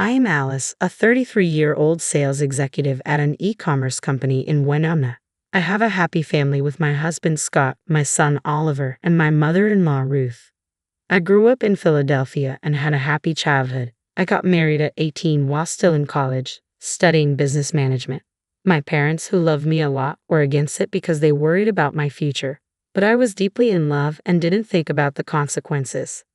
I am Alice, a 33-year-old sales executive at an e-commerce company in Winona. I have a happy family with my husband Scott, my son Oliver, and my mother-in-law Ruth. I grew up in Philadelphia and had a happy childhood. I got married at 18 while still in college, studying business management. My parents, who loved me a lot, were against it because they worried about my future. But I was deeply in love and didn't think about the consequences.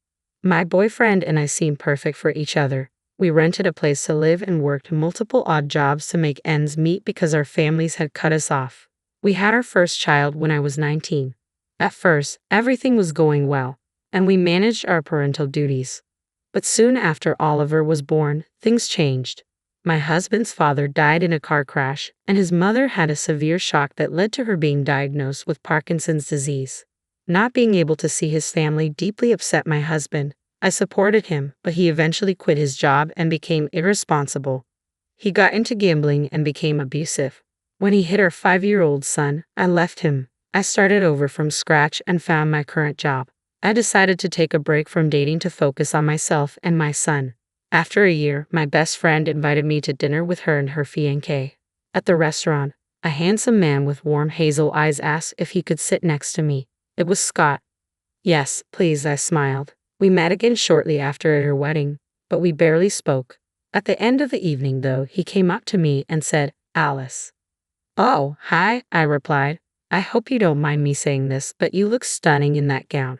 My boyfriend and I seemed perfect for each other. We rented a place to live and worked multiple odd jobs to make ends meet because our families had cut us off. We had our first child when I was 19. At first, everything was going well, and we managed our parental duties. But soon after Oliver was born, things changed. My husband's father died in a car crash, and his mother had a severe shock that led to her being diagnosed with Parkinson's disease. Not being able to see his family deeply upset my husband. I supported him, but he eventually quit his job and became irresponsible. He got into gambling and became abusive. When he hit our 5-year-old son, I left him. I started over from scratch and found my current job. I decided to take a break from dating to focus on myself and my son. After a year, my best friend invited me to dinner with her and her fiancé. At the restaurant, a handsome man with warm hazel eyes asked if he could sit next to me. It was Scott. Yes, please, I smiled. We met again shortly after at her wedding, but we barely spoke. At the end of the evening, though, he came up to me and said, "Alice." "Oh, hi," I replied. "I hope you don't mind me saying this, but you look stunning in that gown."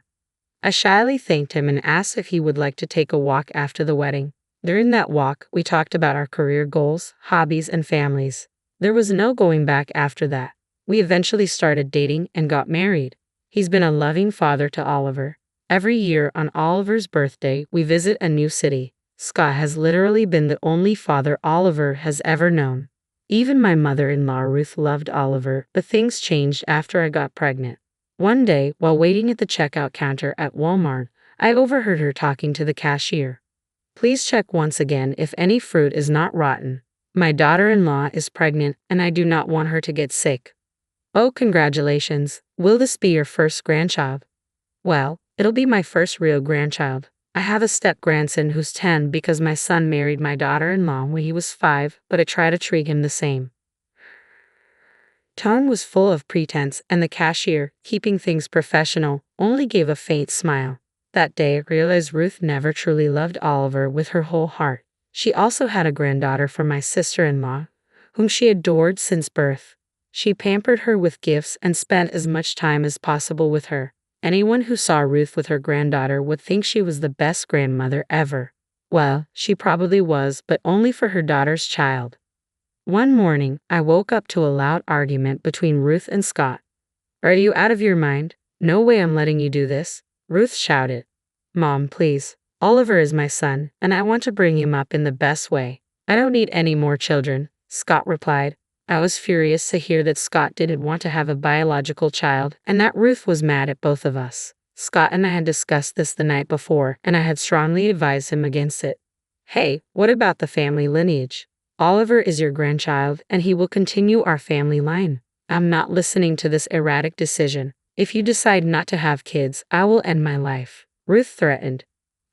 I shyly thanked him and asked if he would like to take a walk after the wedding. During that walk, we talked about our career goals, hobbies, and families. There was no going back after that. We eventually started dating and got married. He's been a loving father to Oliver. Every year on Oliver's birthday, we visit a new city. Scott has literally been the only father Oliver has ever known. Even my mother-in-law Ruth loved Oliver, but things changed after I got pregnant. One day, while waiting at the checkout counter at Walmart, I overheard her talking to the cashier. "Please check once again if any fruit is not rotten. My daughter-in-law is pregnant and I do not want her to get sick." "Oh, congratulations. Will this be your first grandchild?" "Well, it'll be my first real grandchild. I have a step-grandson who's 10 because my son married my daughter-in-law when he was 5, but I try to treat him the same." Tone was full of pretense, and the cashier, keeping things professional, only gave a faint smile. That day, I realized Ruth never truly loved Oliver with her whole heart. She also had a granddaughter from my sister-in-law, whom she adored since birth. She pampered her with gifts and spent as much time as possible with her. Anyone who saw Ruth with her granddaughter would think she was the best grandmother ever. Well, she probably was, but only for her daughter's child. One morning, I woke up to a loud argument between Ruth and Scott. "Are you out of your mind? No way I'm letting you do this," Ruth shouted. "Mom, please. Oliver is my son, and I want to bring him up in the best way. I don't need any more children," Scott replied. I was furious to hear that Scott didn't want to have a biological child and that Ruth was mad at both of us. Scott and I had discussed this the night before, and I had strongly advised him against it. "Hey, what about the family lineage? Oliver is your grandchild, and he will continue our family line. I'm not listening to this erratic decision. If you decide not to have kids, I will end my life," Ruth threatened.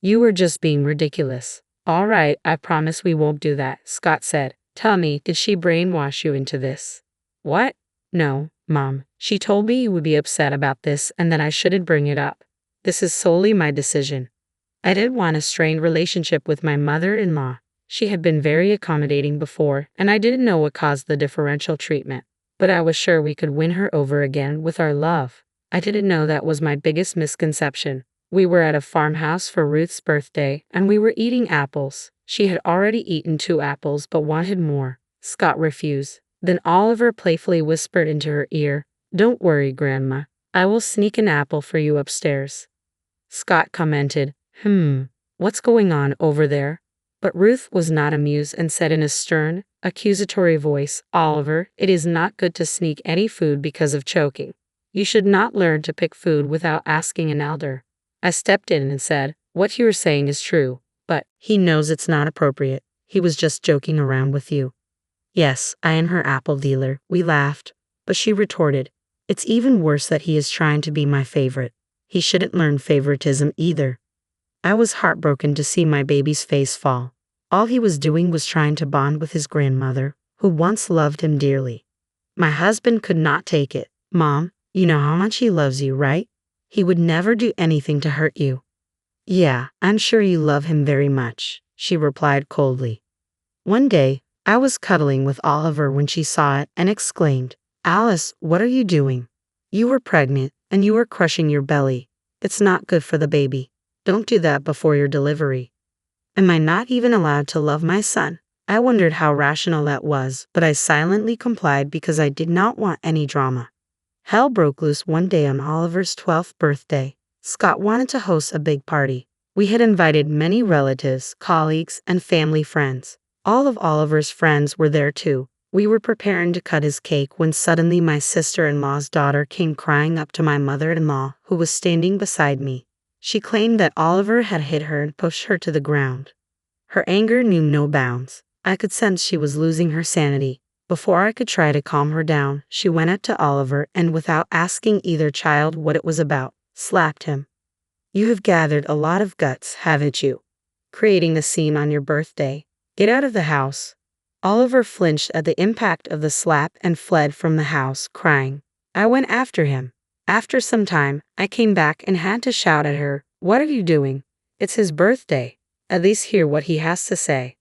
"You were just being ridiculous." "All right, I promise we won't do that," Scott said. "Tell me, did she brainwash you into this?" "What? No, Mom. She told me you would be upset about this and that I shouldn't bring it up. This is solely my decision. I didn't want a strained relationship with my mother-in-law. She had been very accommodating before, and I didn't know what caused the differential treatment. But I was sure we could win her over again with our love. I didn't know that was my biggest misconception. We were at a farmhouse for Ruth's birthday, and we were eating apples. She had already eaten 2 apples but wanted more. Scott refused. Then Oliver playfully whispered into her ear, "Don't worry, Grandma. I will sneak an apple for you upstairs." Scott commented, "What's going on over there?" But Ruth was not amused and said in a stern, accusatory voice, "Oliver, it is not good to sneak any food because of choking. You should not learn to pick food without asking an elder." I stepped in and said, "What you are saying is true, but he knows it's not appropriate. He was just joking around with you." "Yes, I am her apple dealer," we laughed, but she retorted, "It's even worse that he is trying to be my favorite. He shouldn't learn favoritism either." I was heartbroken to see my baby's face fall. All he was doing was trying to bond with his grandmother, who once loved him dearly. My husband could not take it. Mom, you know how much he loves you, right? He would never do anything to hurt you. Yeah, I'm sure you love him very much, she replied coldly. One day, I was cuddling with Oliver when she saw it and exclaimed, Alice, what are you doing? You were pregnant, and you were crushing your belly. It's not good for the baby. Don't do that before your delivery. Am I not even allowed to love my son? I wondered how rational that was, but I silently complied because I did not want any drama. Hell broke loose one day on Oliver's 12th birthday. Scott wanted to host a big party. We had invited many relatives, colleagues, and family friends. All of Oliver's friends were there too. We were preparing to cut his cake when suddenly my sister-in-law's daughter came crying up to my mother-in-law, who was standing beside me. She claimed that Oliver had hit her and pushed her to the ground. Her anger knew no bounds. I could sense she was losing her sanity. Before I could try to calm her down, she went up to Oliver and, without asking either child what it was about, slapped him. You have gathered a lot of guts, haven't you? Creating a scene on your birthday. Get out of the house. Oliver flinched at the impact of the slap and fled from the house, crying. I went after him. After some time, I came back and had to shout at her, What are you doing? It's his birthday. At least hear what he has to say.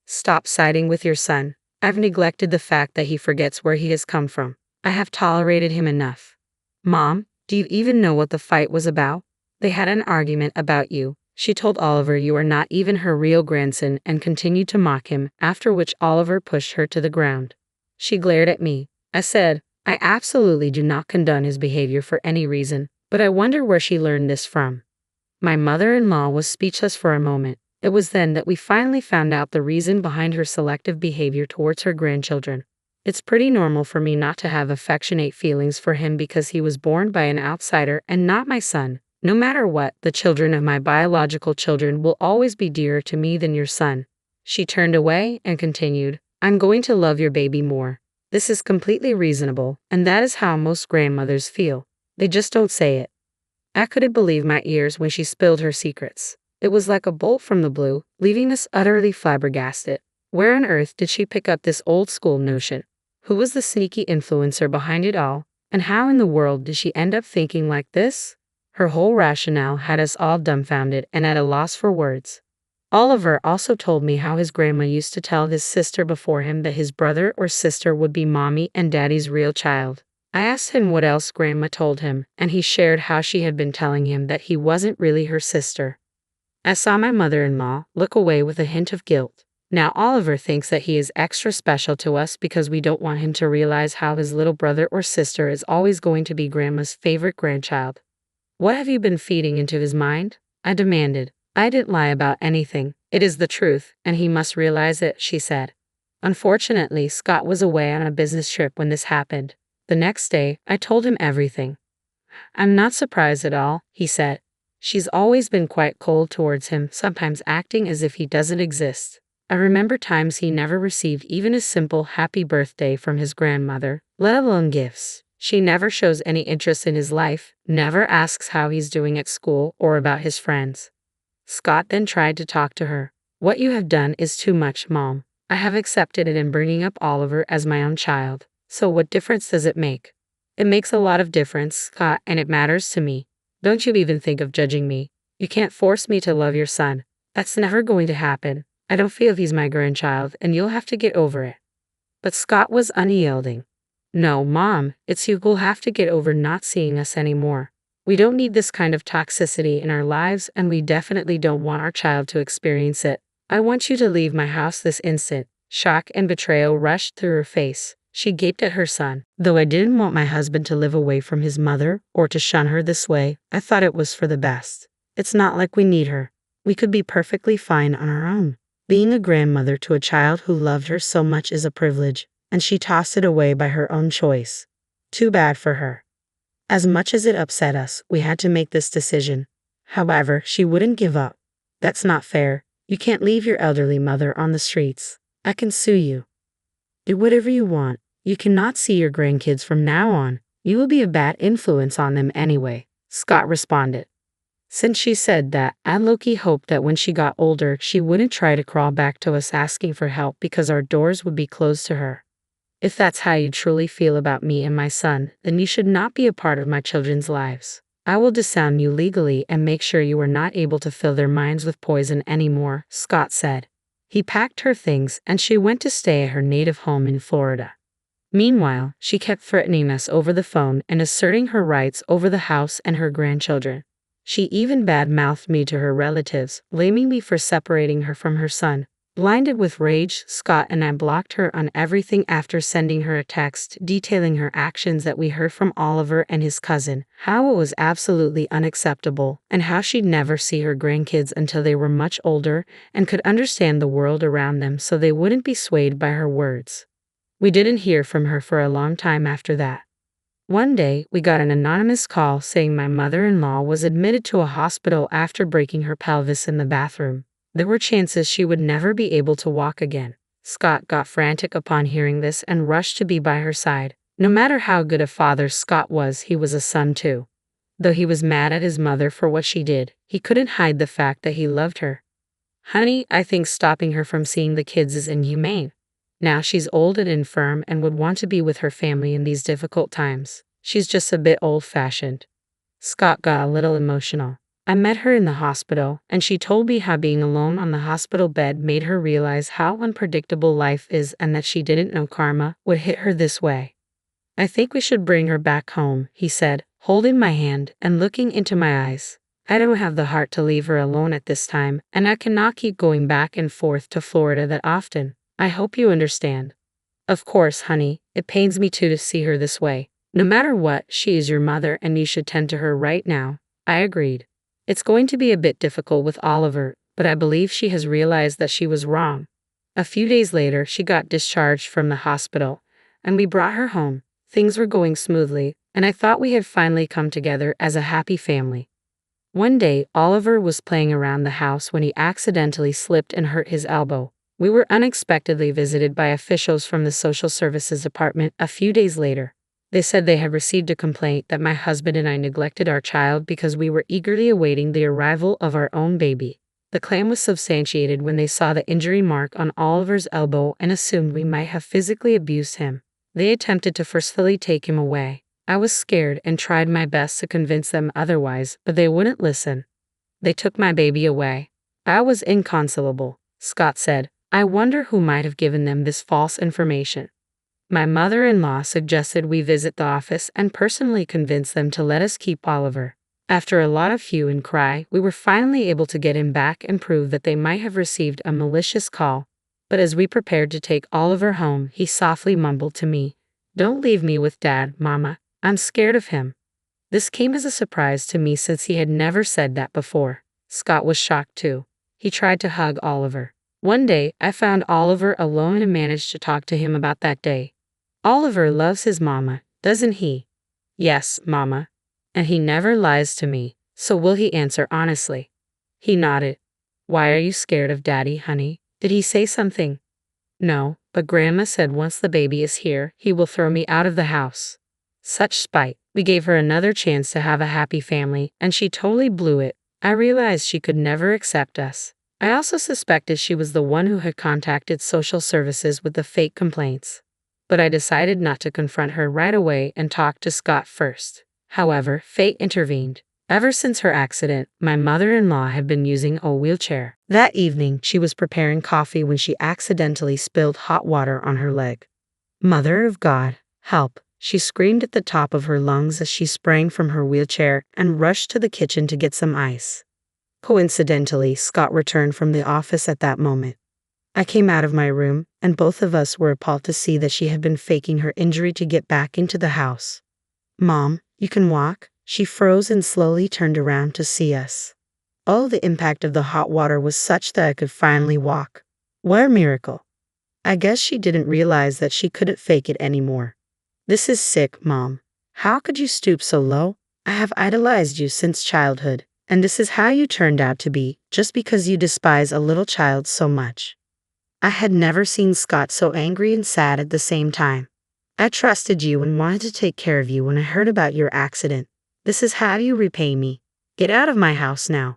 Stop siding with your son. I've neglected the fact that he forgets where he has come from. I have tolerated him enough. Mom, do you even know what the fight was about? They had an argument about you. She told Oliver you are not even her real grandson and continued to mock him, after which Oliver pushed her to the ground. She glared at me. I said, I absolutely do not condone his behavior for any reason, but I wonder where she learned this from. My mother-in-law was speechless for a moment. It was then that we finally found out the reason behind her selective behavior towards her grandchildren. It's pretty normal for me not to have affectionate feelings for him because he was born by an outsider and not my son. No matter what, the children of my biological children will always be dearer to me than your son. She turned away and continued, I'm going to love your baby more. This is completely reasonable, and that is how most grandmothers feel. They just don't say it. I couldn't believe my ears when she spilled her secrets. It was like a bolt from the blue, leaving us utterly flabbergasted. Where on earth did she pick up this old-school notion? Who was the sneaky influencer behind it all? And how in the world did she end up thinking like this? Her whole rationale had us all dumbfounded and at a loss for words. Oliver also told me how his grandma used to tell his sister before him that his brother or sister would be mommy and daddy's real child. I asked him what else grandma told him, and he shared how she had been telling him that he wasn't really her sister. I saw my mother-in-law look away with a hint of guilt. Now Oliver thinks that he is extra special to us because we don't want him to realize how his little brother or sister is always going to be grandma's favorite grandchild. What have you been feeding into his mind? I demanded. I didn't lie about anything. It is the truth, and he must realize it, she said. Unfortunately, Scott was away on a business trip when this happened. The next day, I told him everything. I'm not surprised at all, he said. She's always been quite cold towards him, sometimes acting as if he doesn't exist. I remember times he never received even a simple happy birthday from his grandmother, let alone gifts. She never shows any interest in his life, never asks how he's doing at school or about his friends. Scott then tried to talk to her. What you have done is too much, Mom. I have accepted it in bringing up Oliver as my own child. So what difference does it make? It makes a lot of difference, Scott, and it matters to me. Don't you even think of judging me. You can't force me to love your son. That's never going to happen. I don't feel he's my grandchild, and you'll have to get over it. But Scott was unyielding. No, Mom, it's you who'll have to get over not seeing us anymore. We don't need this kind of toxicity in our lives, and we definitely don't want our child to experience it. I want you to leave my house this instant. Shock and betrayal rushed through her face. She gaped at her son. Though I didn't want my husband to live away from his mother or to shun her this way, I thought it was for the best. It's not like we need her. We could be perfectly fine on our own. Being a grandmother to a child who loved her so much is a privilege, and she tossed it away by her own choice. Too bad for her. As much as it upset us, we had to make this decision. However, she wouldn't give up. That's not fair. You can't leave your elderly mother on the streets. I can sue you. Do whatever you want. You cannot see your grandkids from now on. You will be a bad influence on them anyway, Scott responded. Since she said that, I low-key hoped that when she got older, she wouldn't try to crawl back to us asking for help because our doors would be closed to her. If that's how you truly feel about me and my son, then you should not be a part of my children's lives. I will disown you legally and make sure you are not able to fill their minds with poison anymore, Scott said. He packed her things and she went to stay at her native home in Florida. Meanwhile, she kept threatening us over the phone and asserting her rights over the house and her grandchildren. She even bad-mouthed me to her relatives, blaming me for separating her from her son. Blinded with rage, Scott and I blocked her on everything after sending her a text detailing her actions that we heard from Oliver and his cousin, how it was absolutely unacceptable, and how she'd never see her grandkids until they were much older and could understand the world around them so they wouldn't be swayed by her words. We didn't hear from her for a long time after that. One day, we got an anonymous call saying my mother-in-law was admitted to a hospital after breaking her pelvis in the bathroom. There were chances she would never be able to walk again. Scott got frantic upon hearing this and rushed to be by her side. No matter how good a father Scott was, he was a son too. Though he was mad at his mother for what she did, he couldn't hide the fact that he loved her. Honey, I think stopping her from seeing the kids is inhumane. Now she's old and infirm and would want to be with her family in these difficult times. She's just a bit old-fashioned. Scott got a little emotional. I met her in the hospital, and she told me how being alone on the hospital bed made her realize how unpredictable life is and that she didn't know karma would hit her this way. I think we should bring her back home, he said, holding my hand and looking into my eyes. I don't have the heart to leave her alone at this time, and I cannot keep going back and forth to Florida that often. I hope you understand. Of course, honey, it pains me too to see her this way. No matter what, she is your mother and you should tend to her right now. I agreed. It's going to be a bit difficult with Oliver, but I believe she has realized that she was wrong. A few days later, she got discharged from the hospital, and we brought her home. Things were going smoothly, and I thought we had finally come together as a happy family. One day, Oliver was playing around the house when he accidentally slipped and hurt his elbow. We were unexpectedly visited by officials from the social services department a few days later. They said they had received a complaint that my husband and I neglected our child because we were eagerly awaiting the arrival of our own baby. The claim was substantiated when they saw the injury mark on Oliver's elbow and assumed we might have physically abused him. They attempted to forcefully take him away. I was scared and tried my best to convince them otherwise, but they wouldn't listen. They took my baby away. I was inconsolable, Scott said. I wonder who might have given them this false information. My mother-in-law suggested we visit the office and personally convince them to let us keep Oliver. After a lot of hue and cry, we were finally able to get him back and prove that they might have received a malicious call. But as we prepared to take Oliver home, he softly mumbled to me, "Don't leave me with Dad, Mama. I'm scared of him." This came as a surprise to me since he had never said that before. Scott was shocked too. He tried to hug Oliver. One day, I found Oliver alone and managed to talk to him about that day. Oliver loves his mama, doesn't he? Yes, Mama. And he never lies to me, so will he answer honestly? He nodded. Why are you scared of Daddy, honey? Did he say something? No, but Grandma said once the baby is here, he will throw me out of the house. Such spite. We gave her another chance to have a happy family, and she totally blew it. I realized she could never accept us. I also suspected she was the one who had contacted social services with the fake complaints. But I decided not to confront her right away and talk to Scott first. However, fate intervened. Ever since her accident, my mother-in-law had been using a wheelchair. That evening, she was preparing coffee when she accidentally spilled hot water on her leg. Mother of God, help! She screamed at the top of her lungs as she sprang from her wheelchair and rushed to the kitchen to get some ice. Coincidentally, Scott returned from the office at that moment. I came out of my room, and both of us were appalled to see that she had been faking her injury to get back into the house. Mom, you can walk? She froze and slowly turned around to see us. Oh, the impact of the hot water was such that I could finally walk. What a miracle. I guess she didn't realize that she couldn't fake it anymore. This is sick, Mom. How could you stoop so low? I have idolized you since childhood, and this is how you turned out to be, just because you despise a little child so much. I had never seen Scott so angry and sad at the same time. I trusted you and wanted to take care of you when I heard about your accident. This is how you repay me. Get out of my house now.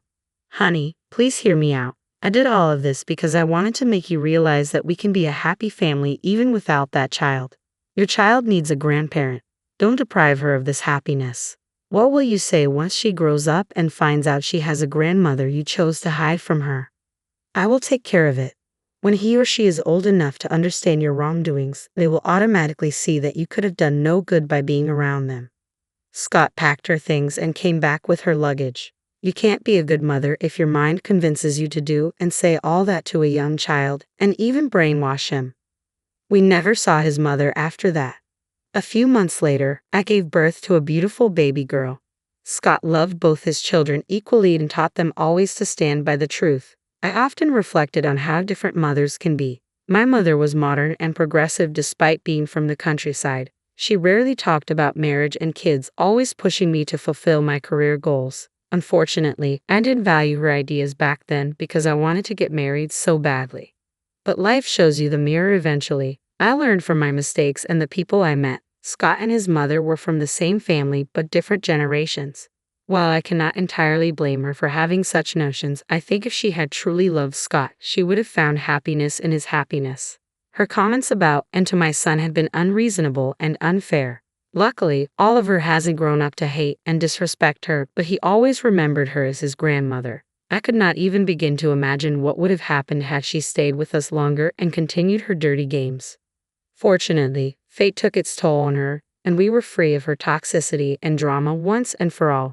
Honey, please hear me out. I did all of this because I wanted to make you realize that we can be a happy family even without that child. Your child needs a grandparent. Don't deprive her of this happiness. What will you say once she grows up and finds out she has a grandmother you chose to hide from her? I will take care of it. When he or she is old enough to understand your wrongdoings, they will automatically see that you could have done no good by being around them. Scott packed her things and came back with her luggage. You can't be a good mother if your mind convinces you to do and say all that to a young child, and even brainwash him. We never saw his mother after that. A few months later, I gave birth to a beautiful baby girl. Scott loved both his children equally and taught them always to stand by the truth. I often reflected on how different mothers can be. My mother was modern and progressive despite being from the countryside. She rarely talked about marriage and kids, always pushing me to fulfill my career goals. Unfortunately, I didn't value her ideas back then because I wanted to get married so badly. But life shows you the mirror eventually. I learned from my mistakes and the people I met. Scott and his mother were from the same family but different generations. While I cannot entirely blame her for having such notions, I think if she had truly loved Scott, she would have found happiness in his happiness. Her comments about and to my son had been unreasonable and unfair. Luckily, Oliver hasn't grown up to hate and disrespect her, but he always remembered her as his grandmother. I could not even begin to imagine what would have happened had she stayed with us longer and continued her dirty games. Fortunately, fate took its toll on her, and we were free of her toxicity and drama once and for all.